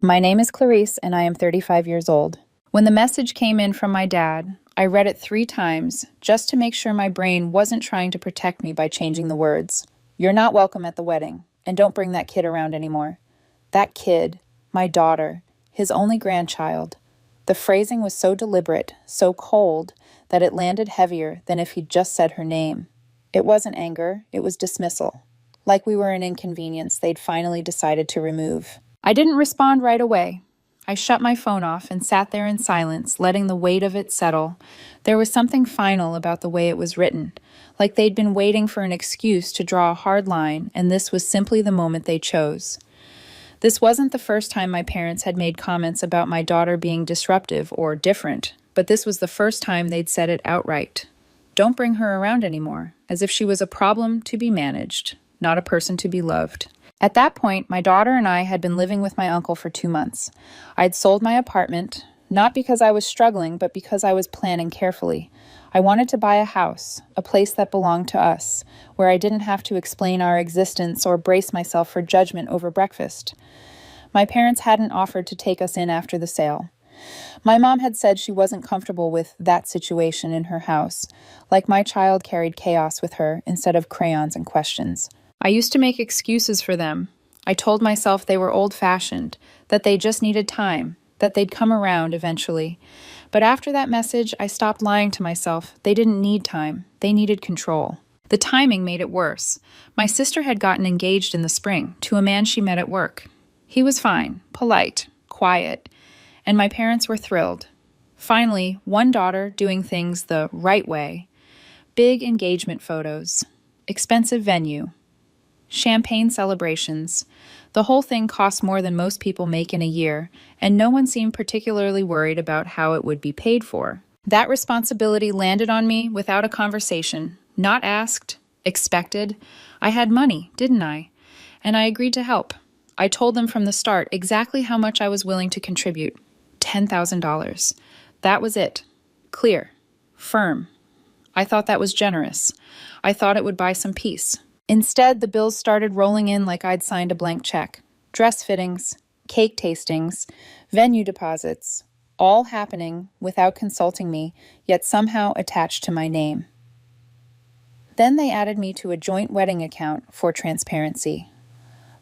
My name is Clarice, and I am 35 years old. When the message came in from my dad, I read it 3 times just to make sure my brain wasn't trying to protect me by changing the words. You're not welcome at the wedding, and don't bring that kid around anymore. That kid, my daughter, his only grandchild. The phrasing was so deliberate, so cold, that it landed heavier than if he'd just said her name. It wasn't anger, it was dismissal. Like we were an inconvenience they'd finally decided to remove. I didn't respond right away. I shut my phone off and sat there in silence, letting the weight of it settle. There was something final about the way it was written, like they'd been waiting for an excuse to draw a hard line, and this was simply the moment they chose. This wasn't the first time my parents had made comments about my daughter being disruptive or different, but this was the first time they'd said it outright. Don't bring her around anymore, as if she was a problem to be managed, not a person to be loved. At that point, my daughter and I had been living with my uncle for 2 months. I'd sold my apartment, not because I was struggling, but because I was planning carefully. I wanted to buy a house, a place that belonged to us, where I didn't have to explain our existence or brace myself for judgment over breakfast. My parents hadn't offered to take us in after the sale. My mom had said she wasn't comfortable with that situation in her house, like my child carried chaos with her instead of crayons and questions. I used to make excuses for them. I told myself they were old-fashioned, that they just needed time, that they'd come around eventually. But after that message, I stopped lying to myself. They didn't need time. They needed control. The timing made it worse. My sister had gotten engaged in the spring to a man she met at work. He was fine, polite, quiet, and my parents were thrilled. Finally, one daughter doing things the right way. Big engagement photos. Expensive venue. Champagne celebrations. The whole thing cost more than most people make in a year, and no one seemed particularly worried about how it would be paid for. That responsibility landed on me without a conversation. Not asked, expected. I had money, didn't I? And I agreed to help. I told them from the start exactly how much I was willing to contribute. $10,000. That was it. Clear. Firm. I thought that was generous. I thought it would buy some peace. Instead, the bills started rolling in like I'd signed a blank check. Dress fittings, cake tastings, venue deposits, all happening without consulting me, yet somehow attached to my name. Then they added me to a joint wedding account for transparency.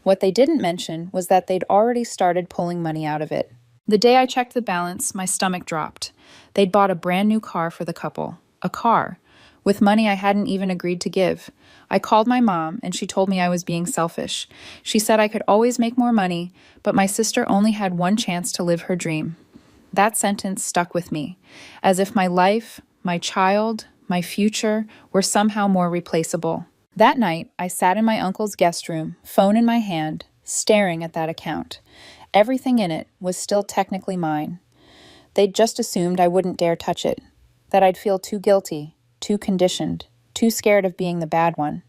What they didn't mention was that they'd already started pulling money out of it. The day I checked the balance, my stomach dropped. They'd bought a brand new car for the couple. A car. With money I hadn't even agreed to give. I called my mom, and she told me I was being selfish. She said I could always make more money, but my sister only had one chance to live her dream. That sentence stuck with me, as if my life, my child, my future were somehow more replaceable. That night, I sat in my uncle's guest room, phone in my hand, staring at that account. Everything in it was still technically mine. They'd just assumed I wouldn't dare touch it, that I'd feel too guilty, too conditioned, too scared of being the bad one.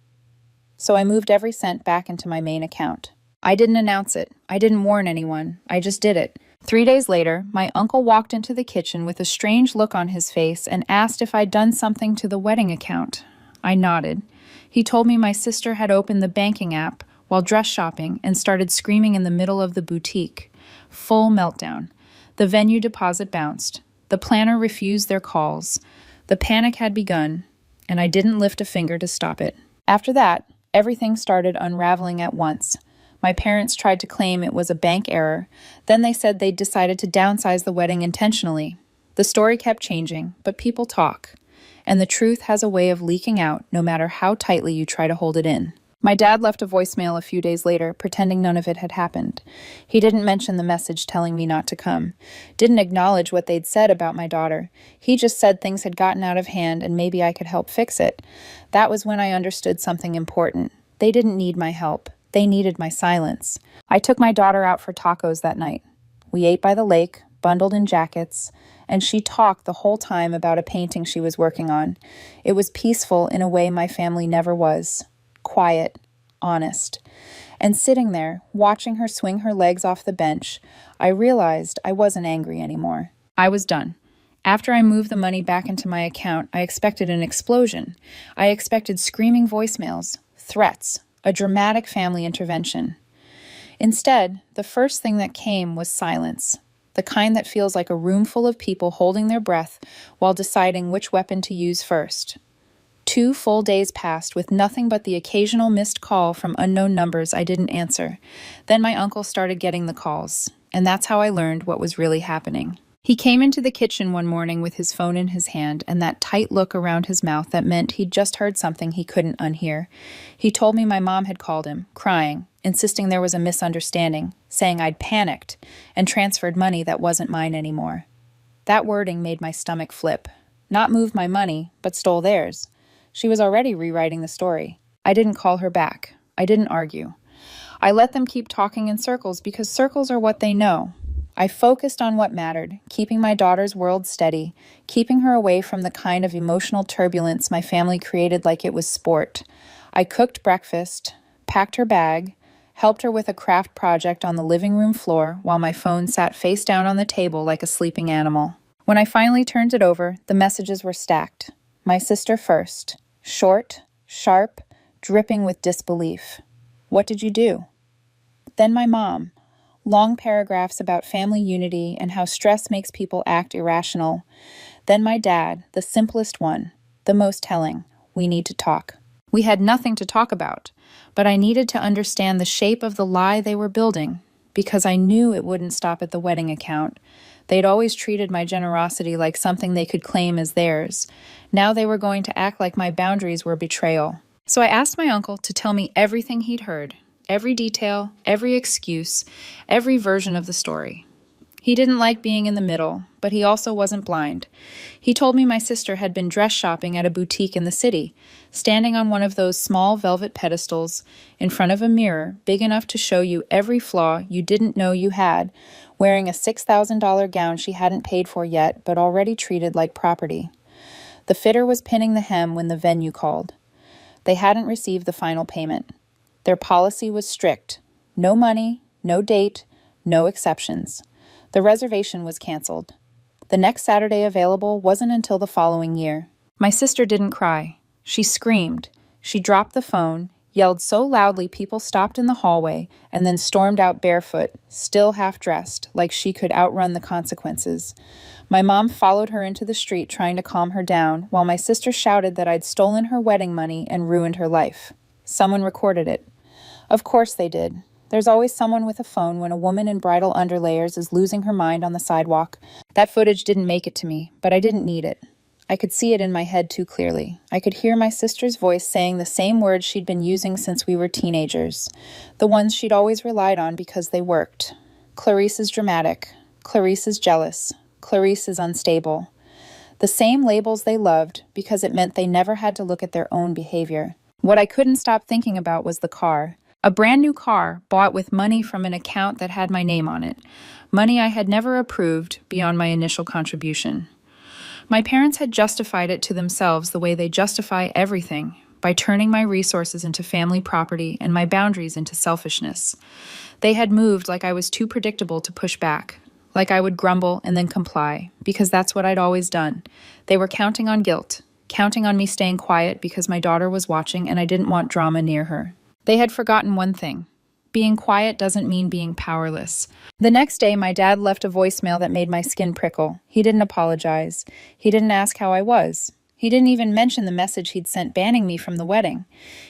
So I moved every cent back into my main account. I didn't announce it. I didn't warn anyone. I just did it. 3 days later, my uncle walked into the kitchen with a strange look on his face and asked if I'd done something to the wedding account. I nodded. He told me my sister had opened the banking app while dress shopping and started screaming in the middle of the boutique. Full meltdown. The venue deposit bounced. The planner refused their calls. The panic had begun, and I didn't lift a finger to stop it. After that, everything started unraveling at once. My parents tried to claim it was a bank error. Then they said they'd decided to downsize the wedding intentionally. The story kept changing, but people talk. And the truth has a way of leaking out no matter how tightly you try to hold it in. My dad left a voicemail a few days later, pretending none of it had happened. He didn't mention the message telling me not to come. Didn't acknowledge what they'd said about my daughter. He just said things had gotten out of hand and maybe I could help fix it. That was when I understood something important. They didn't need my help. They needed my silence. I took my daughter out for tacos that night. We ate by the lake, bundled in jackets, and she talked the whole time about a painting she was working on. It was peaceful in a way my family never was. Quiet, honest. And sitting there, watching her swing her legs off the bench, I realized I wasn't angry anymore. I was done. After I moved the money back into my account, I expected an explosion. I expected screaming voicemails, threats, a dramatic family intervention. Instead, the first thing that came was silence, the kind that feels like a room full of people holding their breath while deciding which weapon to use first. 2 full days passed with nothing but the occasional missed call from unknown numbers I didn't answer. Then my uncle started getting the calls, and that's how I learned what was really happening. He came into the kitchen one morning with his phone in his hand and that tight look around his mouth that meant he'd just heard something he couldn't unhear. He told me my mom had called him, crying, insisting there was a misunderstanding, saying I'd panicked and transferred money that wasn't mine anymore. That wording made my stomach flip. Not moved my money, but stole theirs. She was already rewriting the story. I didn't call her back. I didn't argue. I let them keep talking in circles because circles are what they know. I focused on what mattered, keeping my daughter's world steady, keeping her away from the kind of emotional turbulence my family created like it was sport. I cooked breakfast, packed her bag, helped her with a craft project on the living room floor while my phone sat face down on the table like a sleeping animal. When I finally turned it over, the messages were stacked. My sister first, short, sharp, dripping with disbelief. What did you do? Then my mom. Long paragraphs about family unity and how stress makes people act irrational. Then my dad, the simplest one, the most telling. We need to talk. We had nothing to talk about, but I needed to understand the shape of the lie they were building, because I knew it wouldn't stop at the wedding account. They'd always treated my generosity like something they could claim as theirs. Now they were going to act like my boundaries were betrayal. So I asked my uncle to tell me everything he'd heard. Every detail, every excuse, every version of the story. He didn't like being in the middle, but he also wasn't blind. He told me my sister had been dress shopping at a boutique in the city, standing on one of those small velvet pedestals in front of a mirror big enough to show you every flaw you didn't know you had, wearing a $6,000 gown she hadn't paid for yet but already treated like property. The fitter was pinning the hem when the venue called. They hadn't received the final payment. Their policy was strict. No money, no date, no exceptions. The reservation was canceled. The next Saturday available wasn't until the following year. My sister didn't cry. She screamed. She dropped the phone, yelled so loudly people stopped in the hallway, and then stormed out barefoot, still half-dressed, like she could outrun the consequences. My mom followed her into the street trying to calm her down, while my sister shouted that I'd stolen her wedding money and ruined her life. Someone recorded it. Of course they did. There's always someone with a phone when a woman in bridal underlayers is losing her mind on the sidewalk. That footage didn't make it to me, but I didn't need it. I could see it in my head too clearly. I could hear my sister's voice saying the same words she'd been using since we were teenagers, the ones she'd always relied on because they worked. Clarice is dramatic. Clarice is jealous. Clarice is unstable. The same labels they loved because it meant they never had to look at their own behavior. What I couldn't stop thinking about was the car. A brand new car bought with money from an account that had my name on it. Money I had never approved beyond my initial contribution. My parents had justified it to themselves the way they justify everything, by turning my resources into family property and my boundaries into selfishness. They had moved like I was too predictable to push back, like I would grumble and then comply, because that's what I'd always done. They were counting on guilt, counting on me staying quiet because my daughter was watching and I didn't want drama near her. They had forgotten one thing. Being quiet doesn't mean being powerless. The next day, my dad left a voicemail that made my skin prickle. He didn't apologize. He didn't ask how I was. He didn't even mention the message he'd sent banning me from the wedding.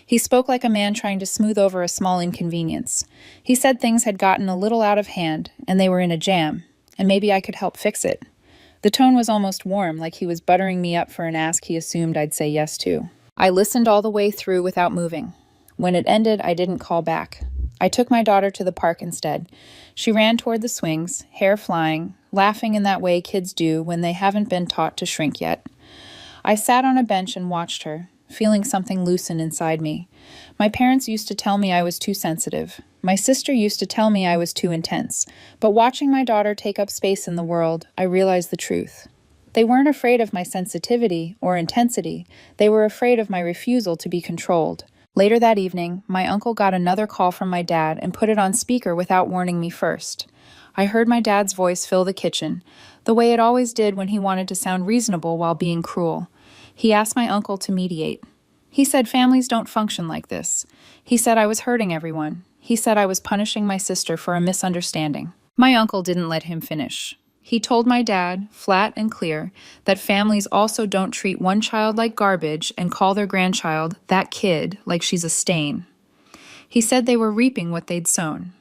He spoke like a man trying to smooth over a small inconvenience. He said things had gotten a little out of hand, and they were in a jam, and maybe I could help fix it. The tone was almost warm, like he was buttering me up for an ask he assumed I'd say yes to. I listened all the way through without moving. When it ended, I didn't call back. I took my daughter to the park instead. She ran toward the swings, hair flying, laughing in that way kids do when they haven't been taught to shrink yet. I sat on a bench and watched her, feeling something loosen inside me. My parents used to tell me I was too sensitive. My sister used to tell me I was too intense. But watching my daughter take up space in the world, I realized the truth. They weren't afraid of my sensitivity or intensity. They were afraid of my refusal to be controlled. Later that evening, my uncle got another call from my dad and put it on speaker without warning me first. I heard my dad's voice fill the kitchen, the way it always did when he wanted to sound reasonable while being cruel. He asked my uncle to mediate. He said families don't function like this. He said I was hurting everyone. He said I was punishing my sister for a misunderstanding. My uncle didn't let him finish. He told my dad, flat and clear, that families also don't treat one child like garbage and call their grandchild, that kid, like she's a stain. He said they were reaping what they'd sown.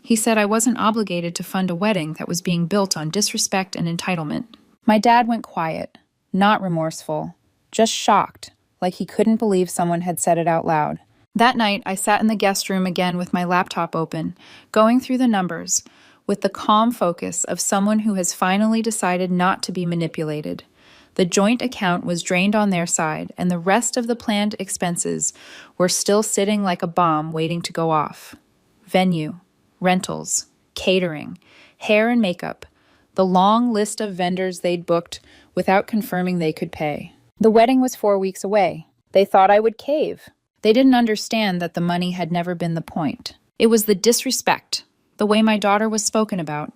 He said I wasn't obligated to fund a wedding that was being built on disrespect and entitlement. My dad went quiet, not remorseful, just shocked, like he couldn't believe someone had said it out loud. That night, I sat in the guest room again with my laptop open, going through the numbers, with the calm focus of someone who has finally decided not to be manipulated. The joint account was drained on their side, and the rest of the planned expenses were still sitting like a bomb waiting to go off. Venue, rentals, catering, hair and makeup, the long list of vendors they'd booked without confirming they could pay. The wedding was 4 weeks away. They thought I would cave. They didn't understand that the money had never been the point. It was the disrespect, the way my daughter was spoken about,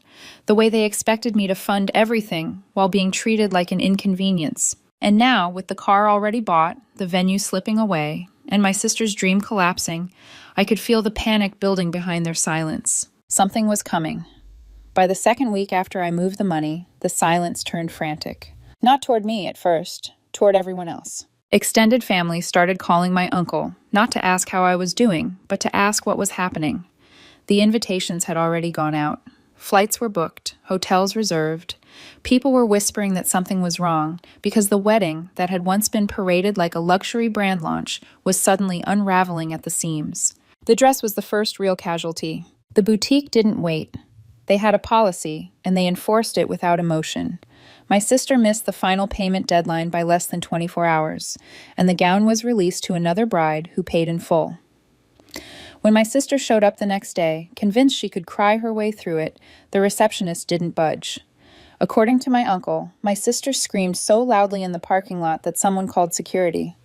the way they expected me to fund everything while being treated like an inconvenience. And now, with the car already bought, the venue slipping away, and my sister's dream collapsing, I could feel the panic building behind their silence. Something was coming. By the second week after I moved the money, the silence turned frantic. Not toward me at first, toward everyone else. Extended family started calling my uncle, not to ask how I was doing, but to ask what was happening. The invitations had already gone out. Flights were booked, hotels reserved. People were whispering that something was wrong because the wedding that had once been paraded like a luxury brand launch was suddenly unraveling at the seams. The dress was the first real casualty. The boutique didn't wait. They had a policy, and they enforced it without emotion. My sister missed the final payment deadline by less than 24 hours, and the gown was released to another bride who paid in full. When my sister showed up the next day, convinced she could cry her way through it, the receptionist didn't budge. According to my uncle, my sister screamed so loudly in the parking lot that someone called security.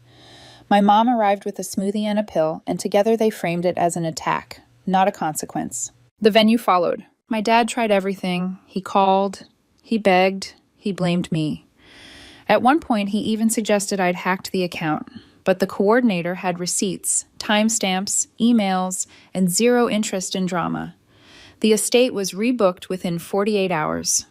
My mom arrived with a smoothie and a pill, and together they framed it as an attack, not a consequence. The venue followed. My dad tried everything. He called, he begged, he blamed me. At one point, he even suggested I'd hacked the account, but the coordinator had receipts, timestamps, emails, and zero interest in drama. The estate was rebooked within 48 hours.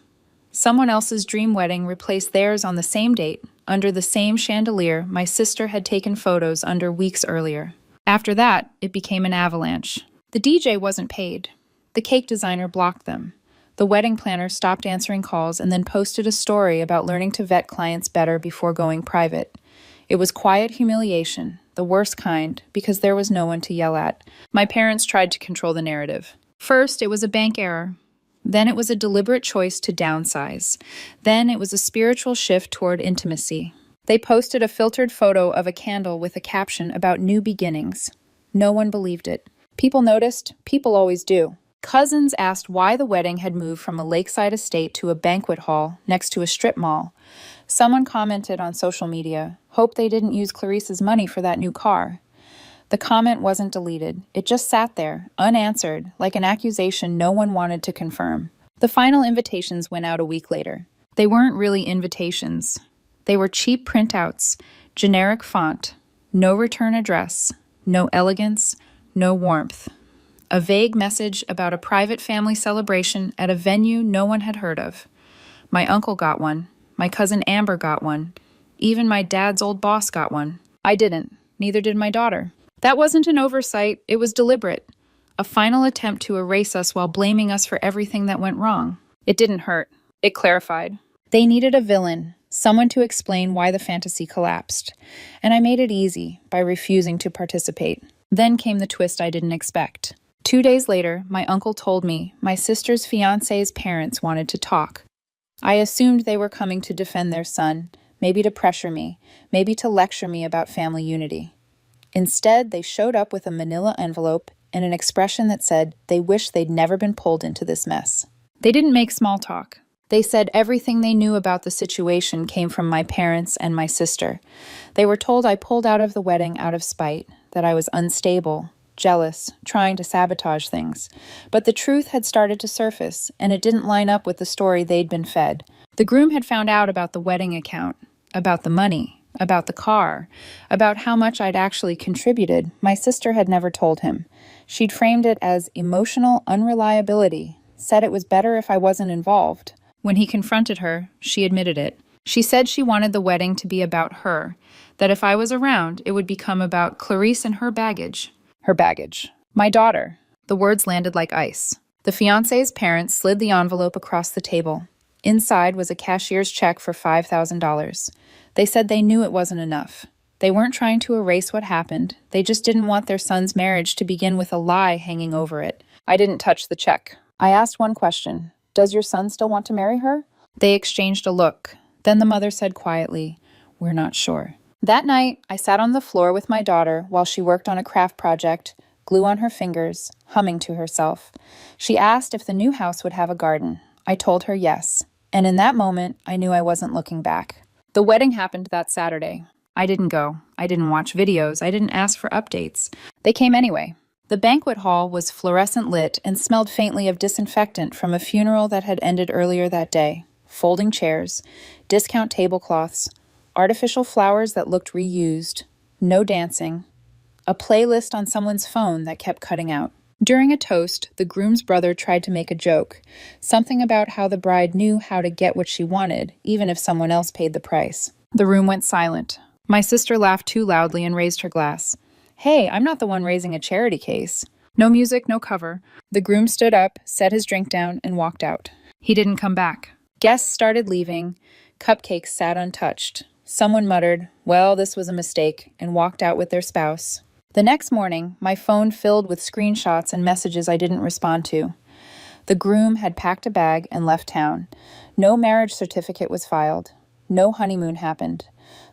Someone else's dream wedding replaced theirs on the same date, under the same chandelier my sister had taken photos under weeks earlier. After that, it became an avalanche. The DJ wasn't paid. The cake designer blocked them. The wedding planner stopped answering calls and then posted a story about learning to vet clients better before going private. It was quiet humiliation, the worst kind, because there was no one to yell at. My parents tried to control the narrative. First, it was a bank error. Then it was a deliberate choice to downsize. Then it was a spiritual shift toward intimacy. They posted a filtered photo of a candle with a caption about new beginnings. No one believed it. People noticed. People always do. Cousins asked why the wedding had moved from a lakeside estate to a banquet hall next to a strip mall. Someone commented on social media, "Hope they didn't use Clarice's money for that new car." The comment wasn't deleted. It just sat there, unanswered, like an accusation no one wanted to confirm. The final invitations went out a week later. They weren't really invitations. They were cheap printouts, generic font, no return address, no elegance, no warmth. A vague message about a private family celebration at a venue no one had heard of. My uncle got one. My cousin Amber got one. Even my dad's old boss got one. I didn't. Neither did my daughter. That wasn't an oversight. It was deliberate. A final attempt to erase us while blaming us for everything that went wrong. It didn't hurt. It clarified. They needed a villain, someone to explain why the fantasy collapsed. And I made it easy by refusing to participate. Then came the twist I didn't expect. 2 days later, my uncle told me my sister's fiancé's parents wanted to talk. I assumed they were coming to defend their son, maybe to pressure me, maybe to lecture me about family unity. Instead, they showed up with a manila envelope and an expression that said they wished they'd never been pulled into this mess. They didn't make small talk. They said everything they knew about the situation came from my parents and my sister. They were told I pulled out of the wedding out of spite, that I was unstable, jealous, trying to sabotage things. But the truth had started to surface, and it didn't line up with the story they'd been fed. The groom had found out about the wedding account, about the money, about the car, about how much I'd actually contributed, my sister had never told him. She'd framed it as emotional unreliability, said it was better if I wasn't involved. When he confronted her, she admitted it. She said she wanted the wedding to be about her, that if I was around, it would become about Clarice and her baggage. Her baggage. My daughter. The words landed like ice. The fiancé's parents slid the envelope across the table. Inside was a cashier's check for $5,000. They said they knew it wasn't enough. They weren't trying to erase what happened. They just didn't want their son's marriage to begin with a lie hanging over it. I didn't touch the check. I asked one question. Does your son still want to marry her? They exchanged a look. Then the mother said quietly, "We're not sure." That night, I sat on the floor with my daughter while she worked on a craft project, glue on her fingers, humming to herself. She asked if the new house would have a garden. I told her yes. And in that moment, I knew I wasn't looking back. The wedding happened that Saturday. I didn't go. I didn't watch videos. I didn't ask for updates. They came anyway. The banquet hall was fluorescent lit and smelled faintly of disinfectant from a funeral that had ended earlier that day. Folding chairs, discount tablecloths, artificial flowers that looked reused, no dancing, a playlist on someone's phone that kept cutting out. During a toast, the groom's brother tried to make a joke, something about how the bride knew how to get what she wanted, even if someone else paid the price. The room went silent. My sister laughed too loudly and raised her glass. Hey, I'm not the one raising a charity case. No music, no cover. The groom stood up, set his drink down, and walked out. He didn't come back. Guests started leaving. Cupcakes sat untouched. Someone muttered, "Well, this was a mistake," and walked out with their spouse. The next morning, my phone filled with screenshots and messages I didn't respond to. The groom had packed a bag and left town. No marriage certificate was filed. No honeymoon happened.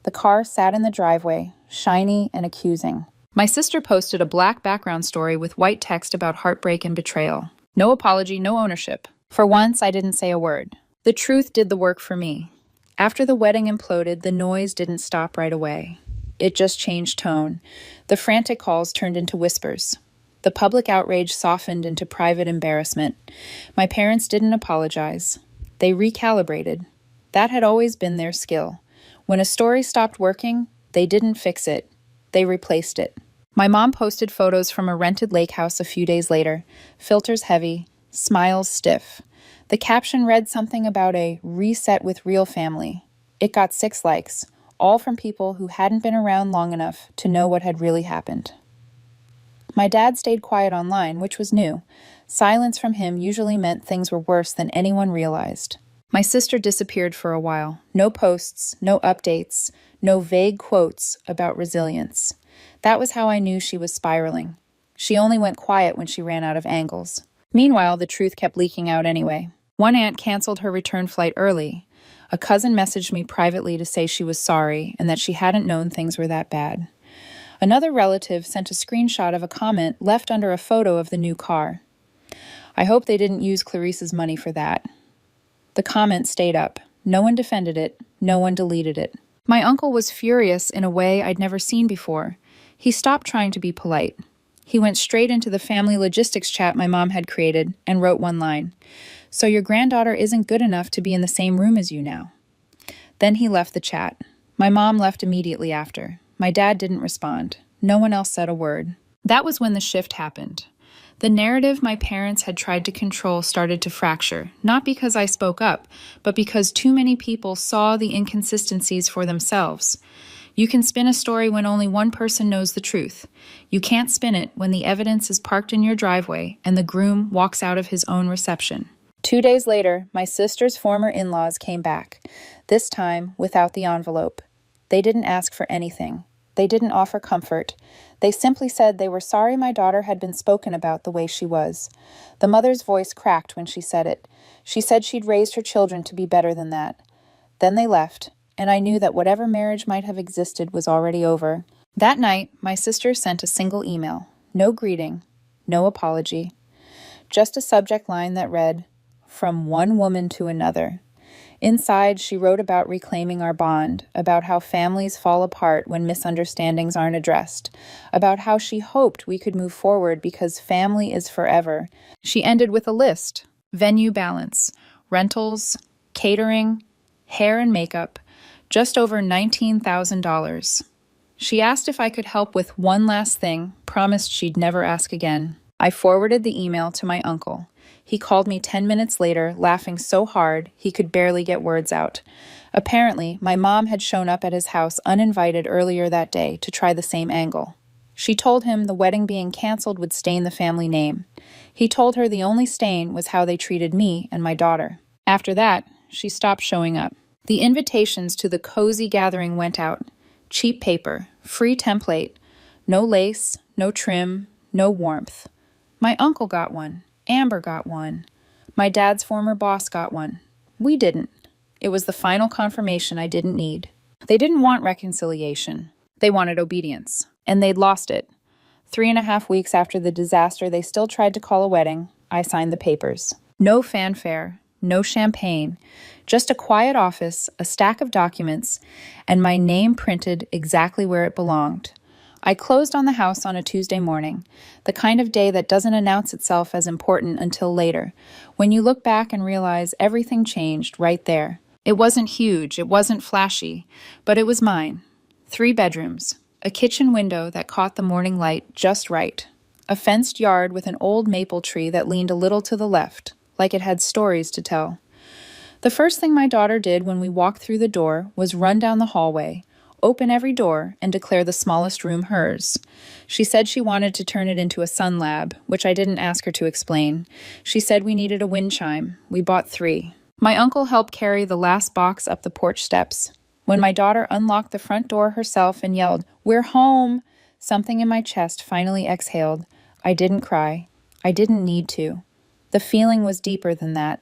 The car sat in the driveway, shiny and accusing. My sister posted a black background story with white text about heartbreak and betrayal. No apology, no ownership. For once, I didn't say a word. The truth did the work for me. After the wedding imploded, the noise didn't stop right away. It just changed tone. The frantic calls turned into whispers. The public outrage softened into private embarrassment. My parents didn't apologize. They recalibrated. That had always been their skill. When a story stopped working, they didn't fix it. They replaced it. My mom posted photos from a rented lake house a few days later, filters heavy, smiles stiff. The caption read something about a reset with real family. It got 6 likes, all from people who hadn't been around long enough to know what had really happened. My dad stayed quiet online, which was new. Silence from him usually meant things were worse than anyone realized. My sister disappeared for a while. No posts, no updates, no vague quotes about resilience. That was how I knew she was spiraling. She only went quiet when she ran out of angles. Meanwhile, the truth kept leaking out anyway. One aunt canceled her return flight early. A cousin messaged me privately to say she was sorry and that she hadn't known things were that bad. Another relative sent a screenshot of a comment left under a photo of the new car. I hope they didn't use Clarice's money for that. The comment stayed up. No one defended it. No one deleted it. My uncle was furious in a way I'd never seen before. He stopped trying to be polite. He went straight into the family logistics chat my mom had created and wrote one line. "So your granddaughter isn't good enough to be in the same room as you now." Then he left the chat. My mom left immediately after. My dad didn't respond. No one else said a word. That was when the shift happened. The narrative my parents had tried to control started to fracture, not because I spoke up, but because too many people saw the inconsistencies for themselves. You can spin a story when only one person knows the truth. You can't spin it when the evidence is parked in your driveway and the groom walks out of his own reception. 2 days later, my sister's former in-laws came back, this time without the envelope. They didn't ask for anything. They didn't offer comfort. They simply said they were sorry my daughter had been spoken about the way she was. The mother's voice cracked when she said it. She said she'd raised her children to be better than that. Then they left, and I knew that whatever marriage might have existed was already over. That night, my sister sent a single email. No greeting, no apology. Just a subject line that read, "From one woman to another." Inside, she wrote about reclaiming our bond, about how families fall apart when misunderstandings aren't addressed, about how she hoped we could move forward because family is forever. She ended with a list: venue balance, rentals, catering, hair and makeup, just over $19,000. She asked if I could help with one last thing, promised she'd never ask again. I forwarded the email to my uncle. He called me 10 minutes later, laughing so hard he could barely get words out. Apparently, my mom had shown up at his house uninvited earlier that day to try the same angle. She told him the wedding being canceled would stain the family name. He told her the only stain was how they treated me and my daughter. After that, she stopped showing up. The invitations to the cozy gathering went out. Cheap paper, free template, no lace, no trim, no warmth. My uncle got one. Amber got one. My dad's former boss got one. We didn't. It was the final confirmation I didn't need. They didn't want reconciliation. They wanted obedience. And they'd lost it. 3.5 weeks after the disaster, they still tried to call a wedding. I signed the papers. No fanfare, no champagne, just a quiet office, a stack of documents, and my name printed exactly where it belonged. I closed on the house on a Tuesday morning, the kind of day that doesn't announce itself as important until later, when you look back and realize everything changed right there. It wasn't huge, it wasn't flashy, but it was mine. 3 bedrooms, a kitchen window that caught the morning light just right, a fenced yard with an old maple tree that leaned a little to the left, like it had stories to tell. The first thing my daughter did when we walked through the door was run down the hallway, open every door, and declare the smallest room hers. She said she wanted to turn it into a sun lab, which I didn't ask her to explain. She said we needed a wind chime. We bought 3. My uncle helped carry the last box up the porch steps. When my daughter unlocked the front door herself and yelled, "We're home!" something in my chest finally exhaled. I didn't cry. I didn't need to. The feeling was deeper than that.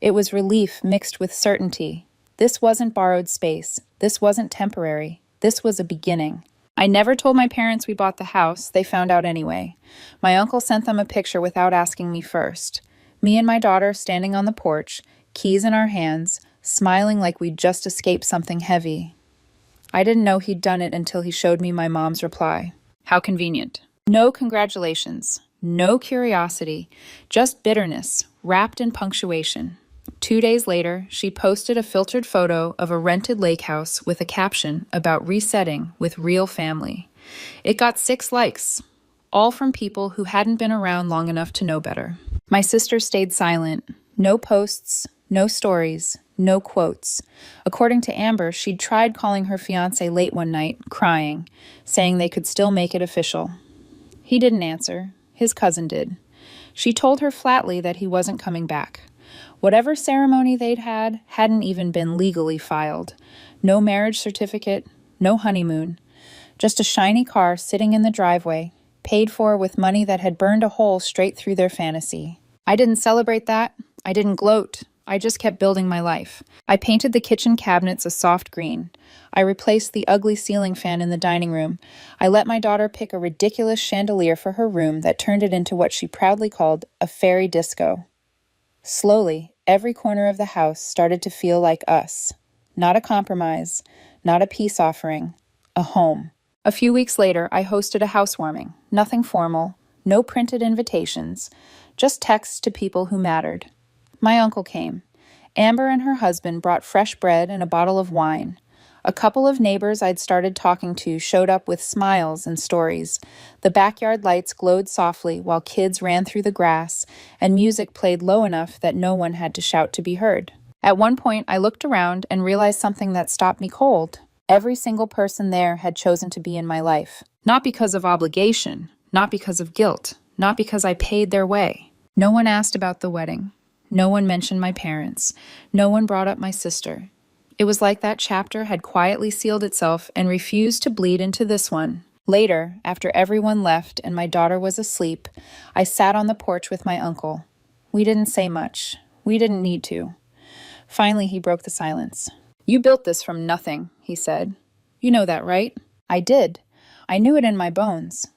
It was relief mixed with certainty. This wasn't borrowed space. This wasn't temporary. This was a beginning. I never told my parents we bought the house. They found out anyway. My uncle sent them a picture without asking me first. Me and my daughter standing on the porch, keys in our hands, smiling like we'd just escaped something heavy. I didn't know he'd done it until he showed me my mom's reply. How convenient. No congratulations. No curiosity. Just bitterness, wrapped in punctuation. 2 days later, she posted a filtered photo of a rented lake house with a caption about resetting with real family. It got 6 likes, all from people who hadn't been around long enough to know better. My sister stayed silent. No posts, no stories, no quotes. According to Amber, she'd tried calling her fiancé late one night, crying, saying they could still make it official. He didn't answer. His cousin did. She told her flatly that he wasn't coming back. Whatever ceremony they'd had hadn't even been legally filed. No marriage certificate, no honeymoon. Just a shiny car sitting in the driveway, paid for with money that had burned a hole straight through their fantasy. I didn't celebrate that. I didn't gloat. I just kept building my life. I painted the kitchen cabinets a soft green. I replaced the ugly ceiling fan in the dining room. I let my daughter pick a ridiculous chandelier for her room that turned it into what she proudly called a fairy disco. Slowly, every corner of the house started to feel like us. Not a compromise, not a peace offering, a home. A few weeks later, I hosted a housewarming. Nothing formal, no printed invitations, just texts to people who mattered. My uncle came. Amber and her husband brought fresh bread and a bottle of wine. A couple of neighbors I'd started talking to showed up with smiles and stories. The backyard lights glowed softly while kids ran through the grass, and music played low enough that no one had to shout to be heard. At one point, I looked around and realized something that stopped me cold. Every single person there had chosen to be in my life. Not because of obligation, not because of guilt, not because I paid their way. No one asked about the wedding. No one mentioned my parents. No one brought up my sister. It was like that chapter had quietly sealed itself and refused to bleed into this one. Later, after everyone left and my daughter was asleep, I sat on the porch with my uncle. We didn't say much. We didn't need to. Finally, he broke the silence. "You built this from nothing," he said. "You know that, right?" I did. I knew it in my bones.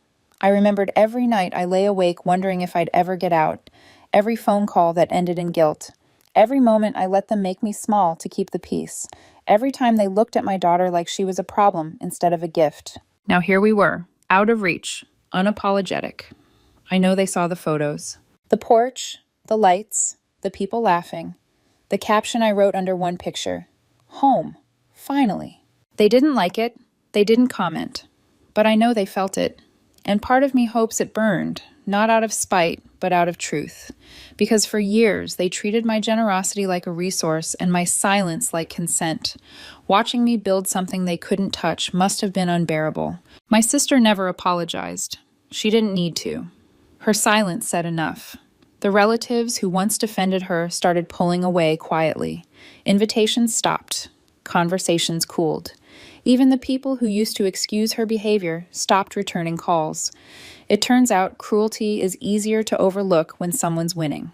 I remembered every night I lay awake wondering if I'd ever get out, every phone call that ended in guilt, every moment I let them make me small to keep the peace, every time they looked at my daughter like she was a problem instead of a gift. Now here we were, out of reach, unapologetic. I know they saw the photos. The porch, the lights, the people laughing, the caption I wrote under one picture, "Home, Finally. They didn't like it. They didn't comment. But I know they felt it. And part of me hopes it burned, not out of spite, but out of truth. Because for years, they treated my generosity like a resource and my silence like consent. Watching me build something they couldn't touch must have been unbearable. My sister never apologized. She didn't need to. Her silence said enough. The relatives who once defended her started pulling away quietly. Invitations stopped. Conversations cooled. Even the people who used to excuse her behavior stopped returning calls. It turns out cruelty is easier to overlook when someone's winning.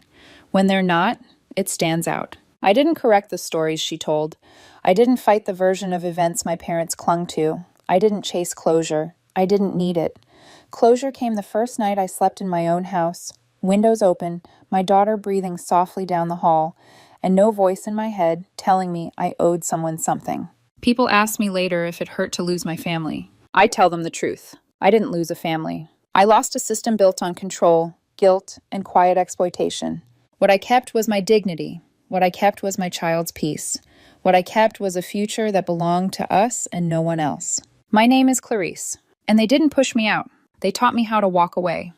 When they're not, it stands out. I didn't correct the stories she told. I didn't fight the version of events my parents clung to. I didn't chase closure. I didn't need it. Closure came the first night I slept in my own house. Windows open, my daughter breathing softly down the hall, and no voice in my head telling me I owed someone something. People ask me later if it hurt to lose my family. I tell them the truth. I didn't lose a family. I lost a system built on control, guilt, and quiet exploitation. What I kept was my dignity. What I kept was my child's peace. What I kept was a future that belonged to us and no one else. My name is Clarice, and they didn't push me out. They taught me how to walk away.